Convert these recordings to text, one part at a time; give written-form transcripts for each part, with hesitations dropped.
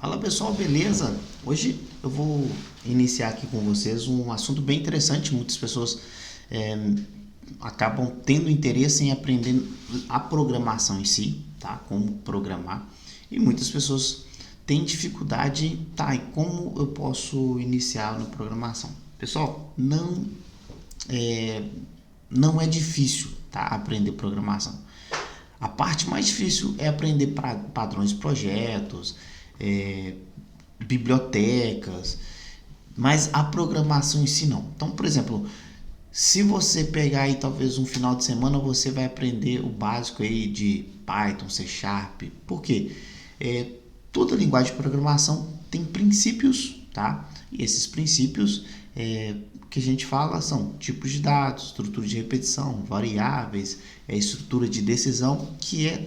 Fala pessoal, beleza? Hoje eu vou iniciar aqui com vocês um assunto bem interessante. Muitas pessoas é, acabam tendo interesse em aprender a programação em si, tá? Como programar. E muitas pessoas têm dificuldade, tá? E como eu posso iniciar na programação? Pessoal, não é difícil, tá? Aprender programação. A parte mais difícil é aprender padrões de projetos, é, bibliotecas, mas a programação em si não. Então, por exemplo, se você pegar aí talvez um final de semana, você vai aprender o básico aí de Python, C Sharp. Por quê? Toda linguagem de programação tem princípios, tá? E esses princípios que a gente fala são tipos de dados, estrutura de repetição, variáveis, estrutura de decisão, que é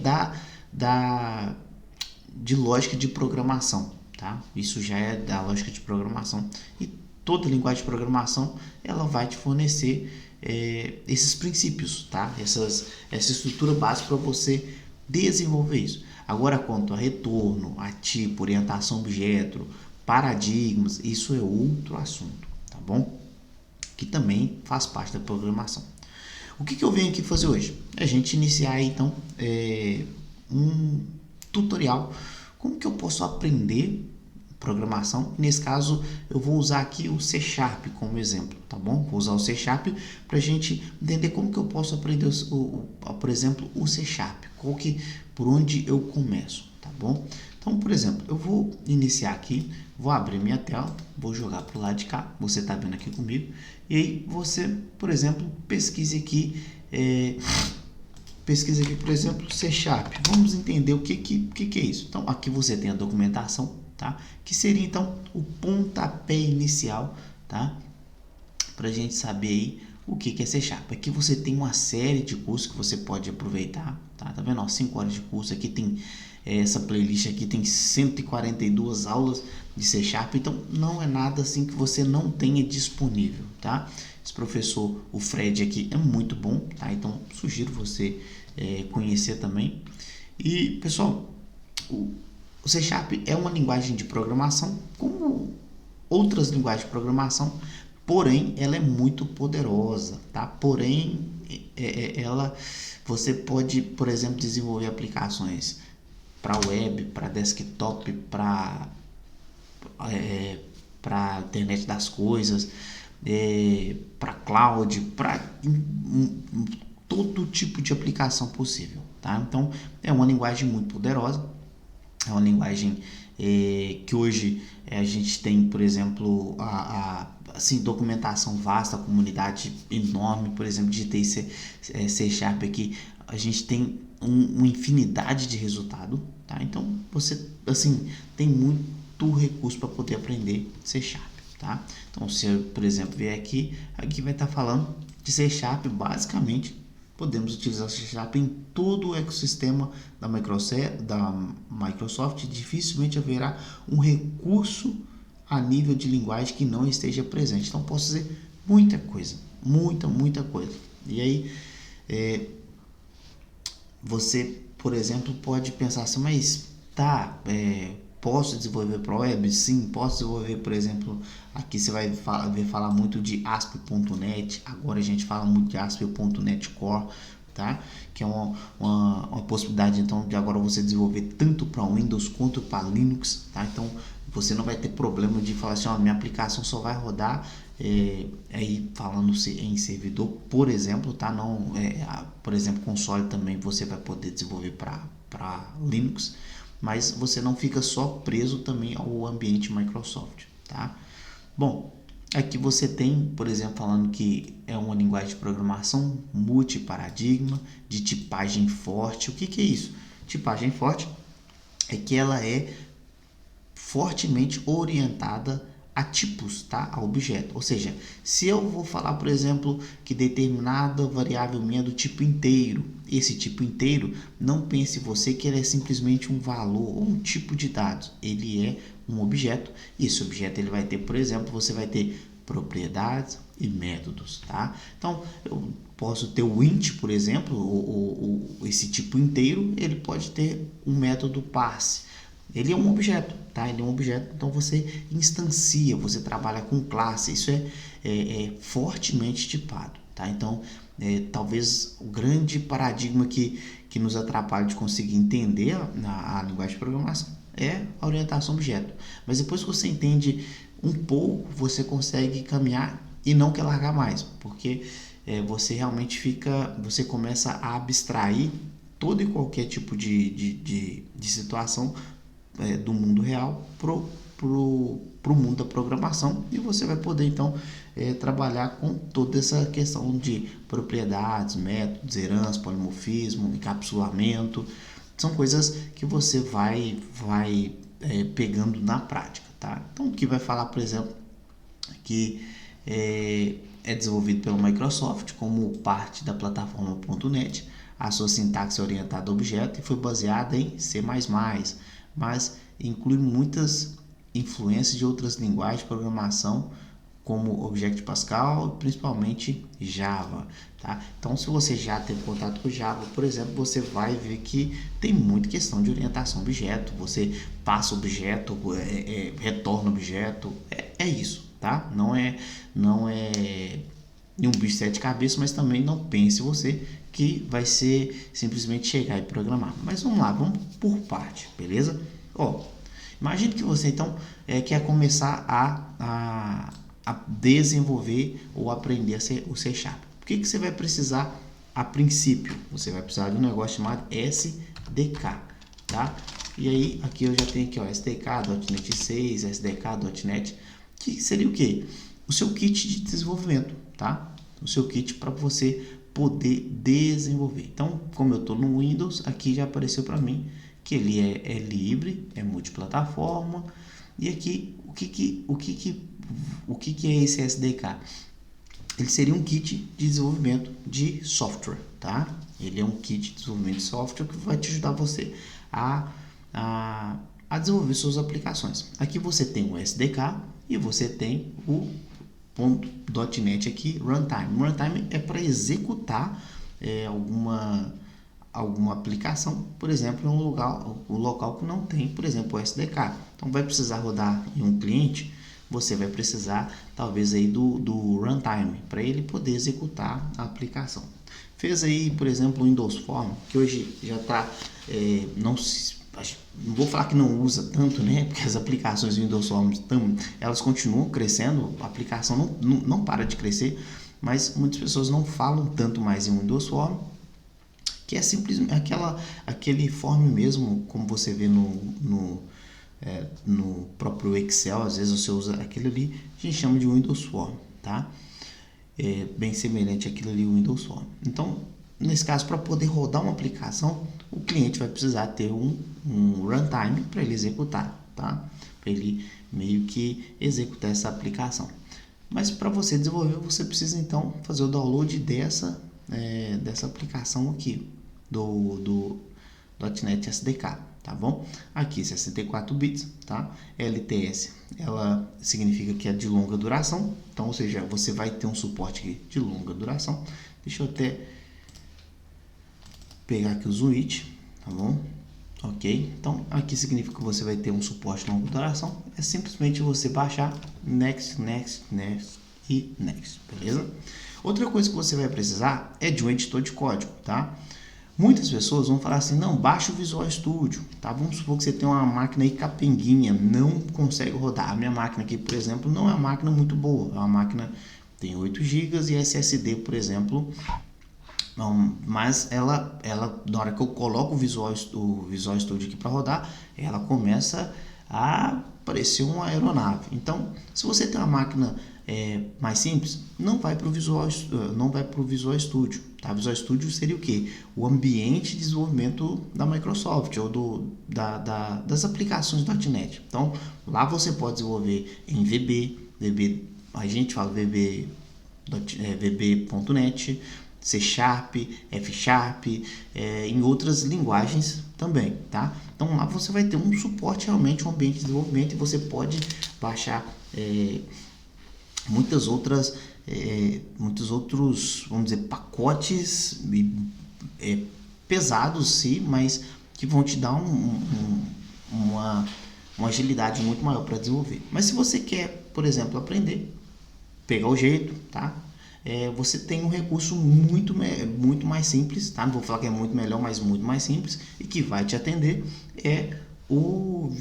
de lógica de programação, tá? Isso já é da lógica de programação e toda linguagem de programação ela vai te fornecer esses princípios, tá? Essa estrutura básica para você desenvolver isso. Agora, quanto a retorno, a tipo, orientação objeto, paradigmas, isso é outro assunto, tá bom? Que também faz parte da programação. O que eu venho aqui fazer hoje? A gente iniciar então um tutorial. Como que eu posso aprender programação? Nesse caso, eu vou usar aqui o C Sharp como exemplo, tá bom? Vou usar o C Sharp para a gente entender como que eu posso aprender, por exemplo, o C Sharp. Por onde eu começo, tá bom? Então, por exemplo, eu vou iniciar aqui, vou abrir minha tela, vou jogar para o lado de cá, você está vendo aqui comigo, e aí você, por exemplo, pesquise aqui, por exemplo, C Sharp. Vamos entender o que é isso. Então, aqui você tem a documentação, tá? Que seria, então, o pontapé inicial, tá? Para a gente saber aí o que é C Sharp. Aqui você tem uma série de cursos que você pode aproveitar, tá? Tá vendo? 5 horas de curso. Aqui tem essa playlist aqui tem 142 aulas de C Sharp, então não é nada assim que você não tenha disponível, tá? Esse professor, o Fred aqui, é muito bom, tá? Então sugiro você conhecer também. E pessoal, o C Sharp é uma linguagem de programação como outras linguagens de programação, porém ela é muito poderosa, tá? Porém você pode, por exemplo, desenvolver aplicações para web, para desktop, para internet das coisas, para cloud, para todo tipo de aplicação possível, tá? Então é uma linguagem muito poderosa, é uma linguagem que hoje a gente tem, por exemplo, assim, documentação vasta, comunidade enorme, por exemplo, digitei C Sharp aqui, a gente tem uma infinidade de resultado, tá? Então você assim tem muito recurso para poder aprender C Sharp, tá? Então se eu, por exemplo, vier aqui vai estar falando de C Sharp. Basicamente podemos utilizar C Sharp em todo o ecossistema da Microsoft. Dificilmente haverá um recurso a nível de linguagem que não esteja presente. Então posso dizer muita coisa, muita coisa. E aí você, por exemplo, pode pensar assim, mas tá, posso desenvolver para web? Sim, posso desenvolver, por exemplo, aqui você vai ver falar muito de ASP.NET, agora a gente fala muito de ASP.NET Core, tá? Que é uma possibilidade, então, de agora você desenvolver tanto para Windows quanto para Linux, tá? Então, você não vai ter problema de falar assim, ó, minha aplicação só vai rodar aí falando em servidor, por exemplo, tá? Não, por exemplo, console também você vai poder desenvolver para Linux, mas você não fica só preso também ao ambiente Microsoft, tá? Bom, aqui você tem, por exemplo, falando que é uma linguagem de programação multiparadigma, de tipagem forte. O que é isso? Tipagem forte é que ela é fortemente orientada a tipos, tá? A objeto. Ou seja, se eu vou falar, por exemplo, que determinada variável minha é do tipo inteiro, esse tipo inteiro, não pense você que ele é simplesmente um valor ou um tipo de dados. Ele é um objeto, e esse objeto ele vai ter, por exemplo, você vai ter propriedades e métodos, tá? Então, eu posso ter o int, por exemplo, esse tipo inteiro, ele pode ter um método parse. Ele é um objeto, tá? Ele é um objeto, então você instancia, você trabalha com classe, isso é fortemente tipado, tá? Então, talvez o grande paradigma que nos atrapalha de conseguir entender a linguagem de programação é a orientação a objeto. Mas depois que você entende um pouco, você consegue caminhar e não quer largar mais, porque você realmente você começa a abstrair todo e qualquer tipo de situação do mundo real pro mundo da programação, e você vai poder então trabalhar com toda essa questão de propriedades, métodos, herança, polimorfismo, encapsulamento. São coisas que você vai pegando na prática, tá? Então, aqui vai falar, por exemplo, que é desenvolvido pela Microsoft como parte da plataforma .NET. A sua sintaxe é orientada a objeto e foi baseada em C++, mas inclui muitas influências de outras linguagens de programação, como Object Pascal, principalmente Java, tá? Então, se você já teve contato com Java, por exemplo, você vai ver que tem muita questão de orientação a objeto. Você passa objeto, retorna objeto, é isso, tá? Não é um bicho de sete cabeças, mas também não pense você que vai ser simplesmente chegar e programar. Mas vamos lá, vamos por parte, beleza? Imagine que você então quer começar a desenvolver ou aprender o C Sharp. O que você vai precisar a princípio? Você vai precisar de um negócio chamado SDK, tá? E aí, aqui eu já tenho aqui, ó, SDK.NET 6, SDK.NET, que seria o quê? O seu kit de desenvolvimento, tá? O seu kit para você poder desenvolver. Então, como eu estou no Windows, aqui já apareceu para mim que ele é livre, é multiplataforma. E aqui, o que é esse SDK? Ele seria um kit de desenvolvimento de software, tá? Ele é um kit de desenvolvimento de software que vai te ajudar você a desenvolver suas aplicações. Aqui você tem o SDK e você tem o .NET aqui, Runtime. Runtime é para executar alguma aplicação, por exemplo, em um local que não tem, por exemplo, o SDK. Então, vai precisar rodar em um cliente, você vai precisar, talvez, aí do Runtime, para ele poder executar a aplicação. Fez aí, por exemplo, o Windows Form, que hoje já está, não vou falar que não usa tanto, né? Porque as aplicações do Windows Form elas continuam crescendo, a aplicação não para de crescer, mas muitas pessoas não falam tanto mais em Windows Form, que é simplesmente aquele form mesmo, como você vê no próprio Excel. Às vezes você usa aquilo ali, a gente chama de Windows Form, tá? É bem semelhante àquilo ali, o Windows Form. Então, nesse caso, para poder rodar uma aplicação, o cliente vai precisar ter um runtime para ele executar, tá? Para ele meio que executar essa aplicação. Mas para você desenvolver, você precisa então fazer o download dessa aplicação aqui do .NET SDK, tá bom? Aqui 64 bits, tá? LTS, ela significa que é de longa duração, então, ou seja, você vai ter um suporte aqui de longa duração. Deixa eu até pegar aqui o switch, tá bom? Ok, então aqui significa que você vai ter um suporte de longa duração. É simplesmente você baixar next e next, beleza? Outra coisa que você vai precisar é de um editor de código, tá? Muitas pessoas vão falar assim, não, baixa o Visual Studio, tá? Vamos supor que você tem uma máquina aí capenguinha, não consegue rodar. A minha máquina aqui, por exemplo, não é uma máquina muito boa, é uma máquina tem 8 GB e SSD, por exemplo, mas ela na hora que eu coloco o Visual Studio aqui para rodar, ela começa a parecer uma aeronave. Então, se você tem uma máquina mais simples, não vai para o Visual Studio, tá? Visual Studio seria o que? O ambiente de desenvolvimento da Microsoft ou das aplicações .NET. Então, lá você pode desenvolver em VB, a gente fala VB.NET, C Sharp, F Sharp, em outras linguagens também, tá? Então lá você vai ter um suporte realmente, um ambiente de desenvolvimento, e você pode baixar muitos outros, vamos dizer, pacotes pesados, sim, mas que vão te dar uma agilidade muito maior para desenvolver. Mas se você quer, por exemplo, aprender, pegar o jeito, tá? Você tem um recurso muito mais simples, tá? Não vou falar que é muito melhor, mas muito mais simples e que vai te atender, é o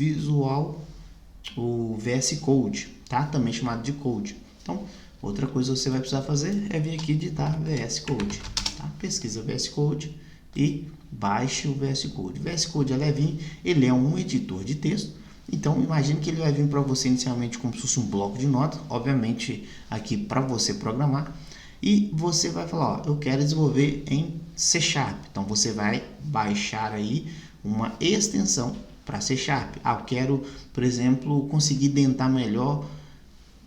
VS Code, tá? Também chamado de Code. Então, outra coisa que você vai precisar fazer é vir aqui editar VS Code, tá? Pesquisa VS Code e baixe o VS Code. O VS Code é levinho, ele é um editor de texto. Então, imagine que ele vai vir para você inicialmente como se fosse um bloco de notas, obviamente aqui para você programar, e você vai falar, ó, eu quero desenvolver em C#. Então, você vai baixar aí uma extensão para C#. Eu quero, por exemplo, conseguir dentar melhor,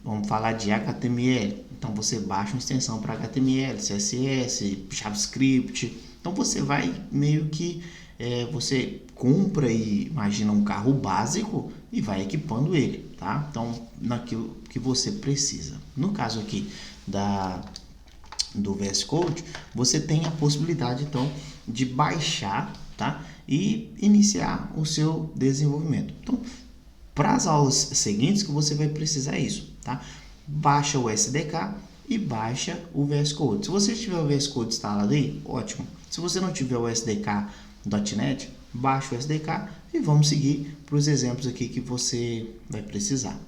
vamos falar de HTML. Então, você baixa uma extensão para HTML, CSS, JavaScript. Então, você vai meio que você compra e imagina um carro básico e vai equipando ele, tá? Então, naquilo que você precisa. No caso aqui do VS Code, você tem a possibilidade então de baixar, tá? E iniciar o seu desenvolvimento. Então, para as aulas seguintes que você vai precisar isso, tá? Baixa o SDK e baixa o VS Code. Se você tiver o VS Code instalado aí, ótimo. Se você não tiver o SDK.NET, baixa o SDK e vamos seguir para os exemplos aqui que você vai precisar.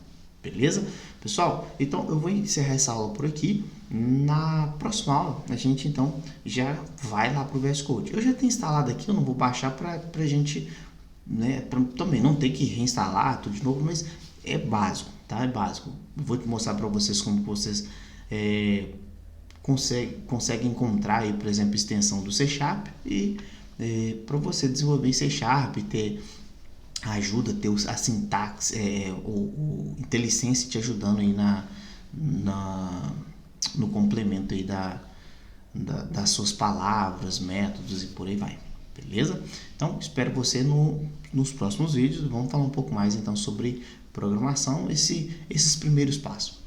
Beleza? Pessoal, então eu vou encerrar essa aula por aqui. Na próxima aula, a gente então já vai lá para o VS Code. Eu já tenho instalado aqui, eu não vou baixar para a gente, né, também não ter que reinstalar tudo de novo, mas é básico, tá? É básico. Eu vou te mostrar para vocês como vocês conseguem encontrar aí, por exemplo, extensão do C# e para você desenvolver em C#, ter ajuda, ter a sintaxe, o IntelliSense te ajudando aí no complemento aí das suas palavras, métodos e por aí vai, beleza? Então, espero você nos próximos vídeos. Vamos falar um pouco mais então sobre programação, esses primeiros passos.